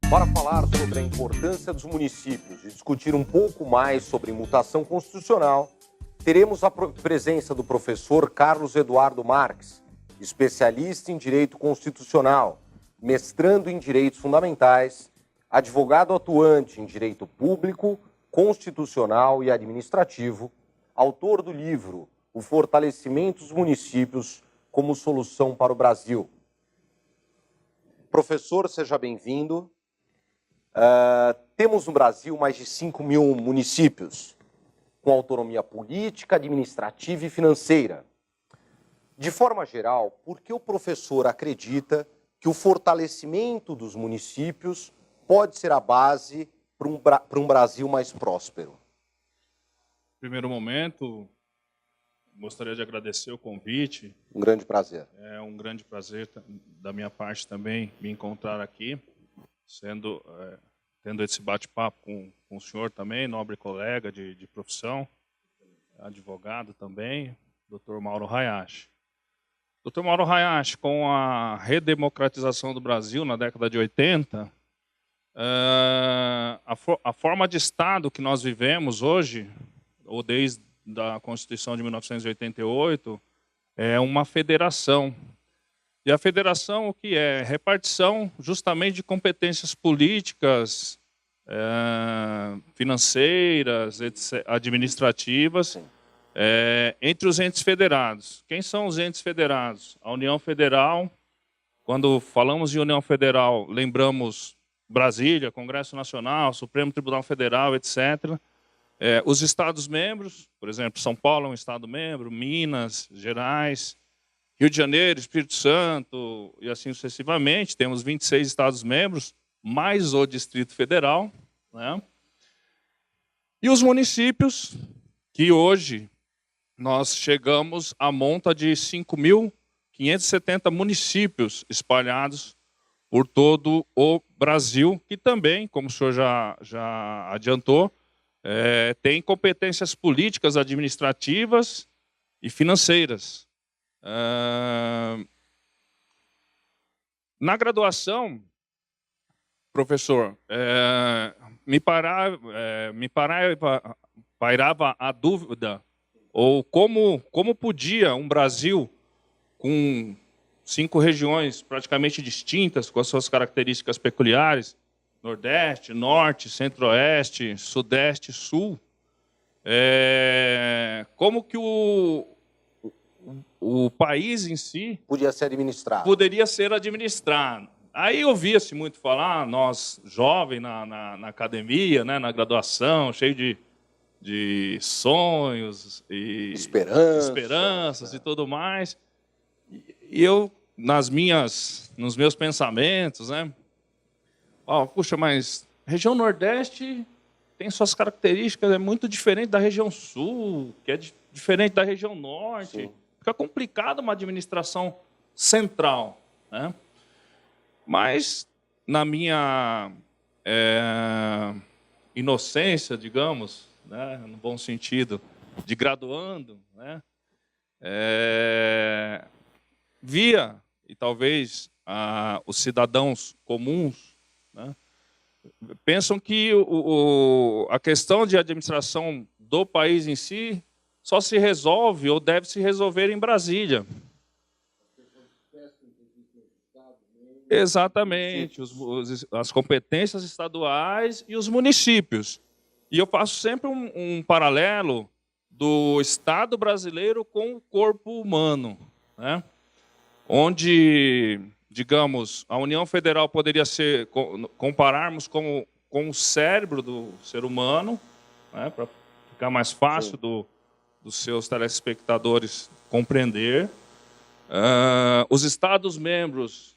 Para falar sobre a importância dos municípios e discutir um pouco mais sobre mutação constitucional, teremos a presença do professor Carlos Eduardo Marques, especialista em Direito Constitucional, mestrando em Direitos Fundamentais, advogado atuante em Direito Público, Constitucional e Administrativo, autor do livro O Fortalecimento dos Municípios como Solução para o Brasil. Professor, seja bem-vindo. Temos no Brasil mais de 5 mil municípios, com autonomia política, administrativa e financeira. De forma geral, por que o professor acredita que o fortalecimento dos municípios pode ser a base para um Brasil mais próspero? No primeiro momento, gostaria de agradecer o convite. Um grande prazer. É um grande prazer da minha parte também me encontrar aqui, tendo esse bate-papo com o senhor também, nobre colega de profissão, advogado também, Dr. Mauro Hayashi. Dr. Mauro Hayashi, com a redemocratização do Brasil na década de 80, a forma de Estado que nós vivemos hoje, ou desde a Constituição de 1988, é uma federação. E a federação, o que é? Repartição justamente de competências políticas, financeiras, administrativas, entre os entes federados. Quem são os entes federados? A União Federal. Quando falamos de União Federal, lembramos Brasília, Congresso Nacional, Supremo Tribunal Federal, etc. Os Estados-membros, por exemplo, São Paulo é um Estado-membro, Minas Gerais, Rio de Janeiro, Espírito Santo, e assim sucessivamente. Temos 26 Estados-membros, mais o Distrito Federal, né? E os municípios, que hoje nós chegamos à monta de 5.570 municípios espalhados por todo o Brasil, que também, como o senhor já adiantou, tem competências políticas, administrativas e financeiras. Na graduação, professor, me pairava a dúvida, ou como podia um Brasil com 5 regiões praticamente distintas, com as suas características peculiares, Nordeste, Norte, Centro-Oeste, Sudeste, Sul, como que o país em si poderia ser administrado. Aí ouvia-se muito falar, nós jovens na academia, né, na graduação, cheio de sonhos e esperanças e tudo mais. E eu, nos meus pensamentos, né, puxa, mas região Nordeste tem suas características, é muito diferente da região Sul, que é diferente da região Norte. Sim. Fica complicado uma administração central, né? Mas, na minha inocência, digamos, né, no bom sentido, de graduando, né, via, e talvez os cidadãos comuns, né, pensam que a questão de administração do país em si só se resolve ou deve se resolver em Brasília. Exatamente, as competências estaduais e os municípios. E eu faço sempre um paralelo do Estado brasileiro com o corpo humano, né? Onde, digamos, a União Federal poderia ser, compararmos com o cérebro do ser humano, né, para ficar mais fácil dos seus telespectadores compreender. Os Estados-membros,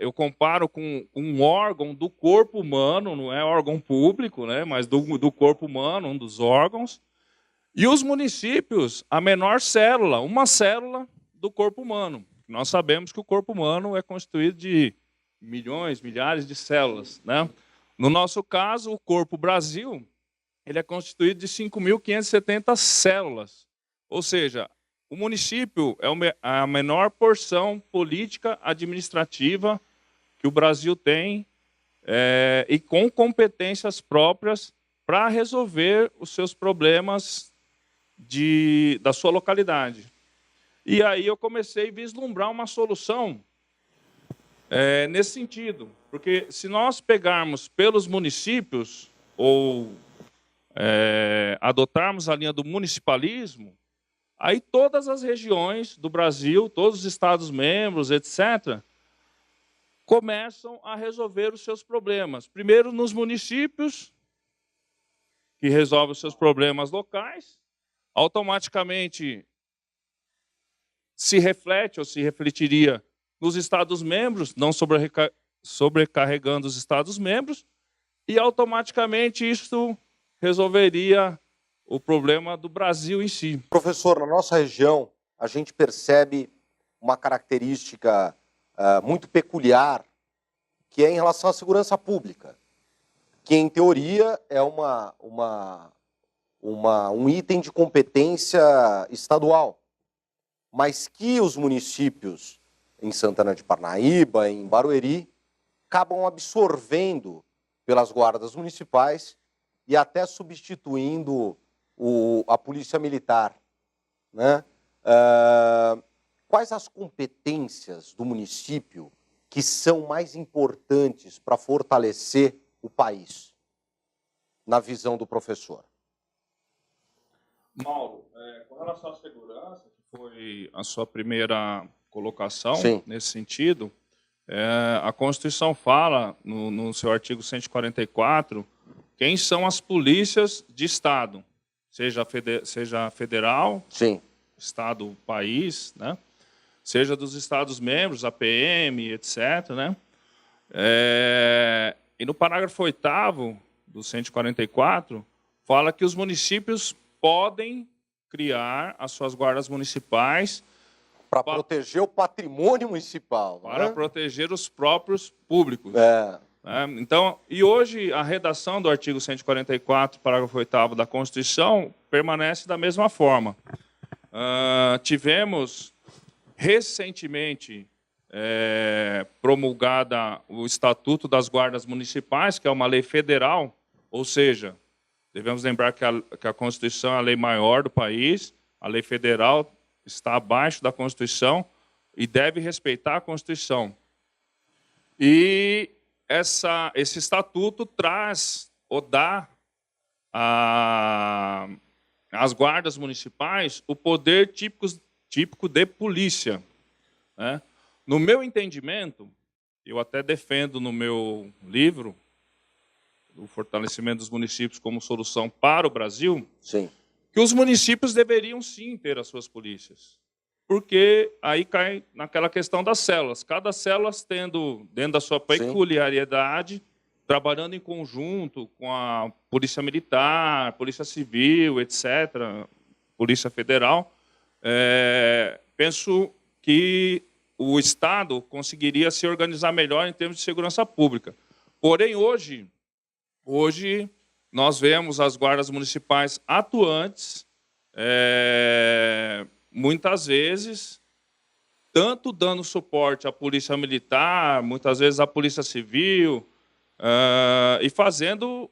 eu comparo com um órgão do corpo humano, não é órgão público, né, mas do corpo humano, um dos órgãos. E os municípios, a menor célula, uma célula do corpo humano. Nós sabemos que o corpo humano é constituído de milhões, milhares de células, né? No nosso caso, o corpo Brasil, ele é constituído de 5.570 células. Ou seja, o município é a menor porção política administrativa que o Brasil tem e com competências próprias para resolver os seus problemas da sua localidade. E aí eu comecei a vislumbrar uma solução nesse sentido. Porque se nós pegarmos pelos municípios, ou adotarmos a linha do municipalismo, aí todas as regiões do Brasil, todos os Estados-membros, etc., começam a resolver os seus problemas. Primeiro nos municípios, que resolvem os seus problemas locais, automaticamente se reflete ou se refletiria nos Estados-membros, não sobrecarregando os Estados-membros, e automaticamente isso resolveria o problema do Brasil em si. Professor, na nossa região, a gente percebe uma característica muito peculiar, que é em relação à segurança pública, que, em teoria, é um item de competência estadual, mas que os municípios em Santana de Parnaíba, em Barueri, acabam absorvendo pelas guardas municipais e até substituindo a polícia militar, né? Quais as competências do município que são mais importantes para fortalecer o país, na visão do professor? Mauro, com relação à segurança, que foi a sua primeira colocação, Sim, nesse sentido, a Constituição fala, no seu artigo 144, quem são as polícias de Estado, seja federal, sim, Estado, país, né? Seja dos Estados-membros, a PM, etc., né? E no parágrafo 8º do 144, fala que os municípios podem criar as suas guardas municipais para proteger o patrimônio municipal. Para né? proteger os próprios públicos. Então, e hoje a redação do artigo 144, parágrafo 8º da Constituição, permanece da mesma forma. Tivemos recentemente promulgada o Estatuto das Guardas Municipais, que é uma lei federal, ou seja, devemos lembrar que a Constituição é a lei maior do país, a lei federal está abaixo da Constituição e deve respeitar a Constituição. E esse estatuto traz ou dá às guardas municipais o poder típico de polícia, né? No meu entendimento, eu até defendo no meu livro, o fortalecimento dos municípios como solução para o Brasil, Sim. que os municípios deveriam sim ter as suas polícias. Porque aí cai naquela questão das células. Cada célula tendo, dentro da sua peculiaridade, trabalhando em conjunto com a Polícia Militar, Polícia Civil, etc., Polícia Federal, penso que o Estado conseguiria se organizar melhor em termos de segurança pública. Porém, hoje nós vemos as guardas municipais atuantes, muitas vezes, tanto dando suporte à Polícia Militar, muitas vezes à Polícia Civil, e fazendo,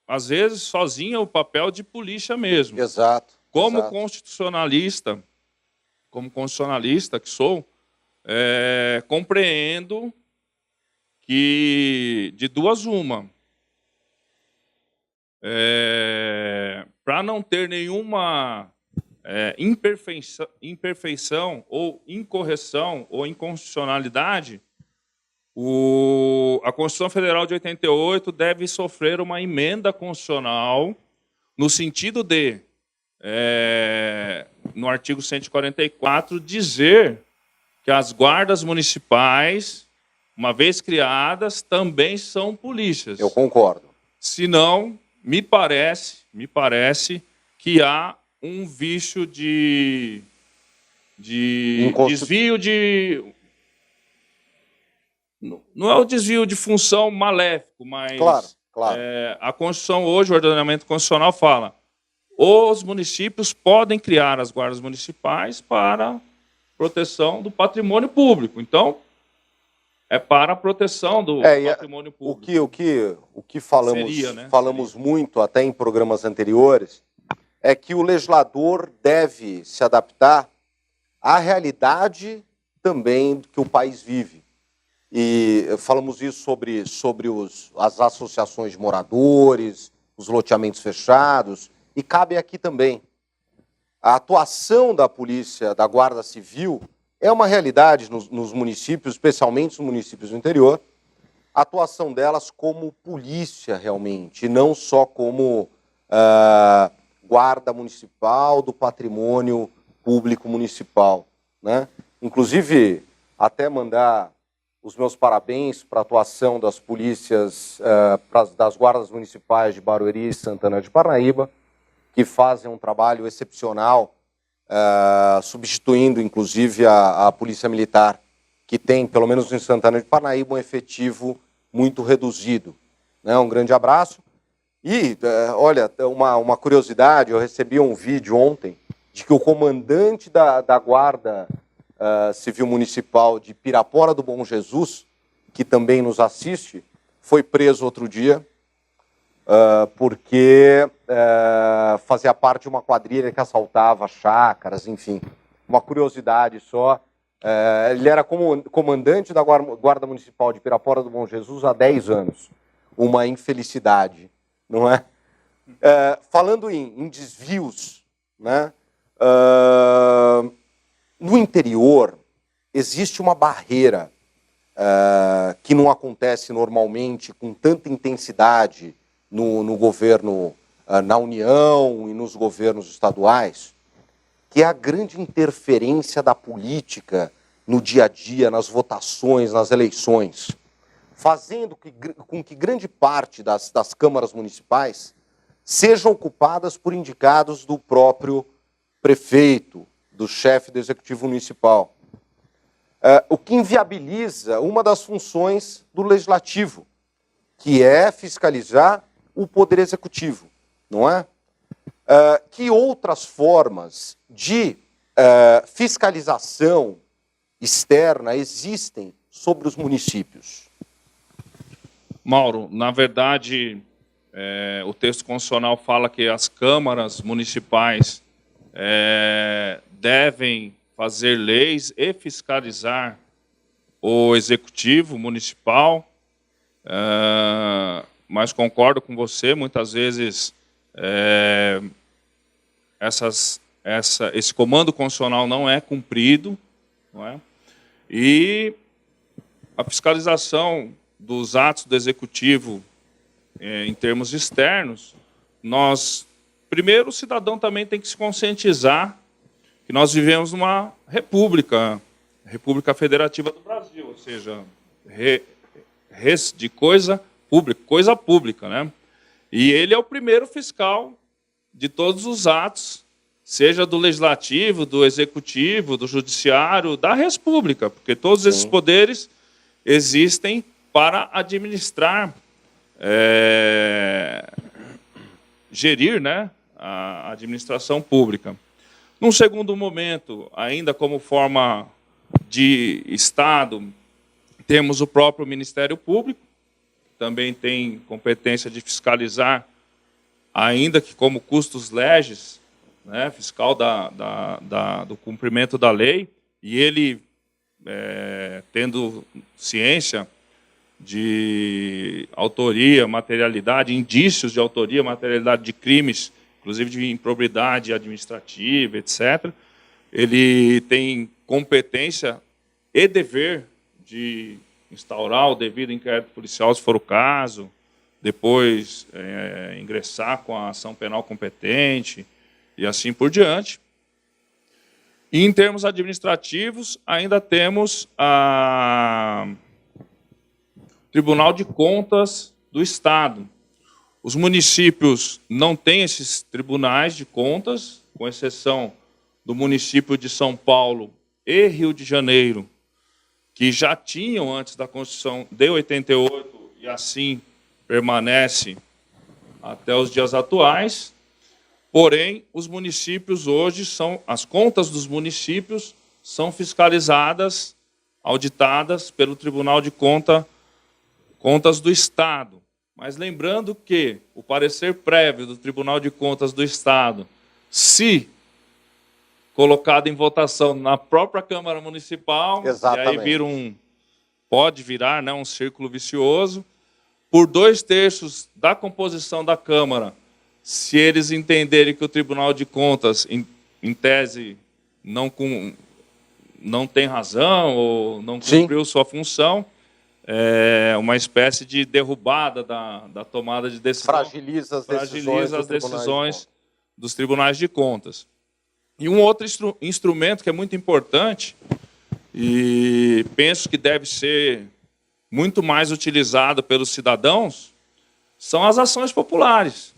às vezes, sozinha o papel de polícia mesmo. Exato. Como constitucionalista que sou, compreendo que, de duas uma, para não ter nenhuma imperfeição ou incorreção ou inconstitucionalidade, a Constituição Federal de 88 deve sofrer uma emenda constitucional no sentido de, no artigo 144, dizer que as guardas municipais, uma vez criadas, também são polícias. Eu concordo. Senão, me parece que há um vício de desvio de... Não é o desvio de função maléfico, mas claro. A Constituição hoje, o ordenamento constitucional fala, os municípios podem criar as guardas municipais para proteção do patrimônio público. Então, é para a proteção do patrimônio público. O que falamos, Seria, né? falamos muito até em programas anteriores é que o legislador deve se adaptar à realidade também que o país vive. E falamos isso sobre as associações de moradores, os loteamentos fechados, e cabe aqui também. A atuação da polícia, da Guarda Civil, é uma realidade nos municípios, especialmente nos municípios do interior, a atuação delas como polícia realmente, e não só como guarda municipal do patrimônio público municipal, né? Inclusive, até mandar os meus parabéns para a atuação das polícias, das guardas municipais de Barueri e Santana de Parnaíba, que fazem um trabalho excepcional, substituindo, inclusive, a Polícia Militar, que tem, pelo menos em Santana de Parnaíba, um efetivo muito reduzido, né? Um grande abraço. E, olha, uma curiosidade, eu recebi um vídeo ontem de que o comandante da Guarda Civil Municipal de Pirapora do Bom Jesus, que também nos assiste, foi preso outro dia, porque fazia parte de uma quadrilha que assaltava chácaras, enfim. Uma curiosidade só. Ele era comandante da Guarda Municipal de Pirapora do Bom Jesus há 10 anos. Uma infelicidade, não é? Falando em desvios, né? No interior, existe uma barreira que não acontece normalmente com tanta intensidade no governo, na União e nos governos estaduais, que é a grande interferência da política no dia a dia, nas votações, nas eleições, fazendo com que grande parte das câmaras municipais sejam ocupadas por indicados do próprio prefeito, do chefe do executivo municipal. O que inviabiliza uma das funções do legislativo, que é fiscalizar o poder executivo, não é? Que outras formas de fiscalização externa existem sobre os municípios? Mauro, na verdade, o texto constitucional fala que as câmaras municipais devem fazer leis e fiscalizar o executivo municipal, mas concordo com você, muitas vezes esse comando constitucional não é cumprido, não é? E a fiscalização dos atos do executivo em termos externos, primeiro, o cidadão também tem que se conscientizar que nós vivemos numa república federativa do Brasil, ou seja, de coisa pública, né? E ele é o primeiro fiscal de todos os atos, seja do legislativo, do executivo, do judiciário, da república, porque todos esses poderes existem para administrar, gerir, né, a administração pública. Num segundo momento, ainda como forma de Estado, temos o próprio Ministério Público, que também tem competência de fiscalizar, ainda que como custos legis, né, fiscal do cumprimento da lei, e ele, tendo ciência de autoria, materialidade, indícios de autoria, materialidade de crimes, inclusive de improbidade administrativa, etc., ele tem competência e dever de instaurar o devido inquérito policial, se for o caso, depois ingressar com a ação penal competente e assim por diante. E, em termos administrativos, ainda temos o Tribunal de Contas do Estado. Os municípios não têm esses tribunais de contas, com exceção do município de São Paulo e Rio de Janeiro, que já tinham antes da Constituição de 88, e assim permanece até os dias atuais. Porém, os municípios hoje as contas dos municípios são fiscalizadas auditadas pelo Tribunal de Contas do Estado. Mas lembrando que o parecer prévio do Tribunal de Contas do Estado, se colocado em votação na própria Câmara Municipal, Exatamente. e aí pode virar, né, um círculo vicioso, por 2/3 da composição da Câmara, se eles entenderem que o Tribunal de Contas, em tese, não tem razão ou não cumpriu sua função, é uma espécie de derrubada da tomada de decisão. Fragiliza as decisões dos tribunais de contas. E um outro instrumento que é muito importante, e penso que deve ser muito mais utilizado pelos cidadãos, são as ações populares,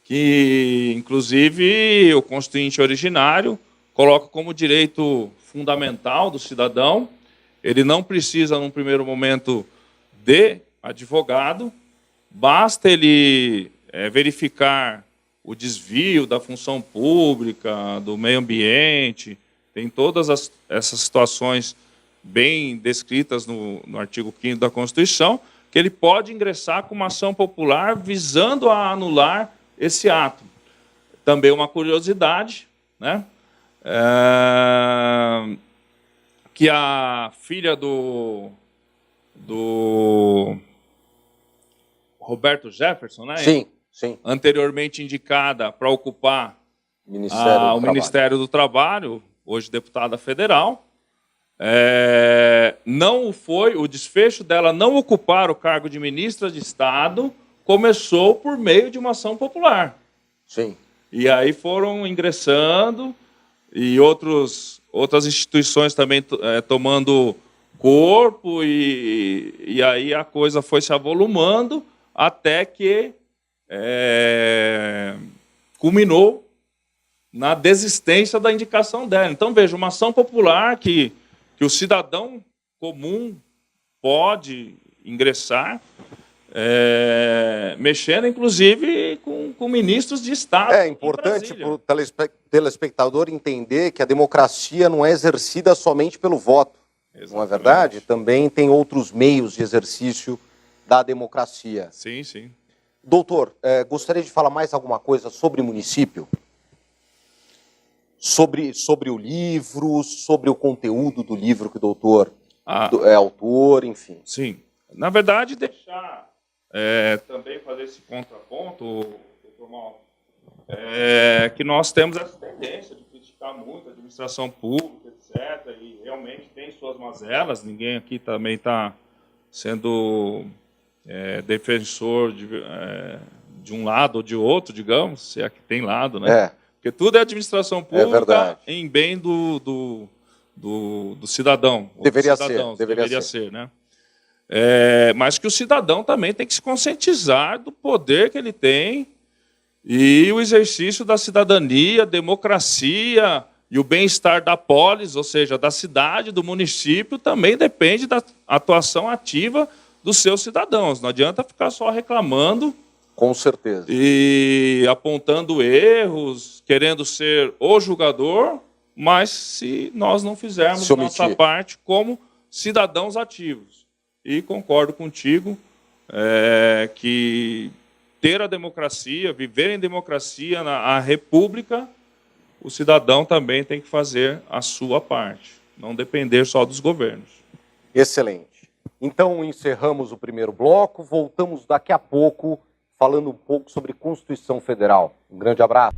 que, inclusive, o Constituinte originário coloca como direito fundamental do cidadão. Ele não precisa, num primeiro momento, de advogado, basta ele verificar o desvio da função pública, do meio ambiente, tem todas essas situações bem descritas no artigo 5º da Constituição, que ele pode ingressar com uma ação popular visando a anular esse ato. Também uma curiosidade, né? Que a filha do Roberto Jefferson, né? Sim. Anteriormente indicada para ocupar o Ministério do Trabalho, hoje deputada federal, não foi, o desfecho dela não ocupar o cargo de ministra de Estado começou por meio de uma ação popular. Sim. E aí foram ingressando e outras instituições também tomando corpo, e aí a coisa foi se avolumando até que culminou na desistência da indicação dela. Então, veja, uma ação popular que o cidadão comum pode ingressar, mexendo, inclusive, com ministros de Estado. É importante para o telespectador entender que a democracia não é exercida somente pelo voto. Exatamente. Não é verdade? Também tem outros meios de exercício da democracia. Sim, sim. Doutor, gostaria de falar mais alguma coisa sobre o município? Sobre o livro, sobre o conteúdo do livro que o doutor é autor, enfim. Sim. Na verdade, deixar também fazer esse contraponto, doutor Mauro, que nós temos essa tendência de criticar muito a administração pública, etc., e realmente tem suas mazelas, ninguém aqui também está sendo defensor de um lado ou de outro, digamos, se é que tem lado, né? Porque tudo é administração pública em bem do cidadão. Deveria ser, né? Mas que o cidadão também tem que se conscientizar do poder que ele tem e o exercício da cidadania, democracia e o bem-estar da polis, ou seja, da cidade, do município, também depende da atuação ativa dos seus cidadãos. Não adianta ficar só reclamando. Com certeza. E apontando erros, querendo ser o julgador, mas se nós não fizermos nossa parte como cidadãos ativos. E concordo contigo que ter a democracia, viver em democracia, a república, o cidadão também tem que fazer a sua parte, não depender só dos governos. Excelente. Então, encerramos o primeiro bloco, voltamos daqui a pouco falando um pouco sobre Constituição Federal. Um grande abraço.